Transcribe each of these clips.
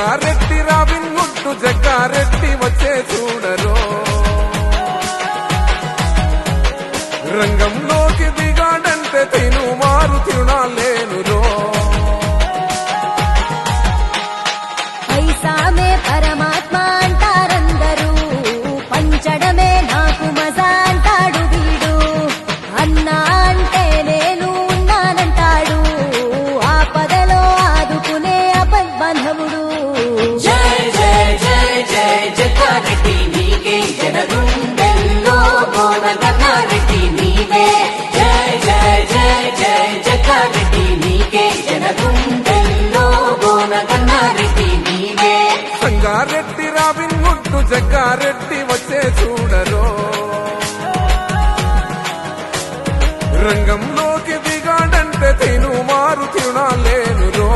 సంగారెడ్డి రావిన్ ముట్టు జగ్గారెడ్డి వచ్చే చూడరో రంగంలోకి దిగాడంటే తిను మారు తిరునాలేనురో పైసామే పరమాత్మ అంటారందరూ పంచడమే నాకు మజా అంటాడు వీడు అన్నా అంటే నేను ఉన్నానంటాడు ఆపదలో ఆదుకునే అపద్బంధవుడు జై జై జై జై జగ్గారెడ్డి నీకే జనగుండెల్లో గోనగన్నారెడ్డి నీవే జై జై జై జై జగ్గారెడ్డి నీకే జనగుండెల్లో గోనగన్నారెడ్డి నీవే సంగారెడ్డి రావిన్ ముట్టు జగ్గారెడ్డి వచ్చే చూడరో రంగంలోకి దిగాడంటే తిను మారు తిరునాలేనురో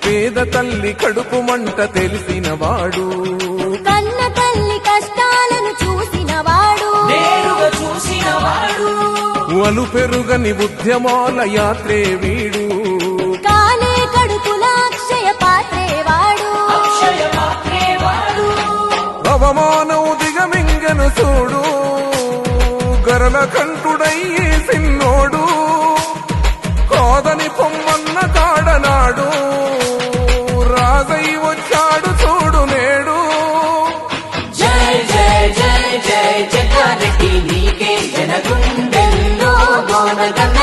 పేద తల్లి కడుపు మంట తెలిసినవాడు కన్న తల్లి కష్టాలను చూసినవాడు నేరుగా చూసినవాడు వలు పెరుగని ఉద్యమాల యాత్రే వీడు కాలే కడుపుల అక్షయ పాత్రేవాడు అక్షయ పాత్రేవాడు అవమానం దిగమింగను చూడు గరల కంఠుడయ్యి సిన్నోడు కాదని పొమ్మన్న కాడనాడు రాజై వచ్చాడు చూడు నేడు జై జై జై జై జగ్గారెడ్డి నీకే జనగుండెల్లో గోనగన్నారెడ్డి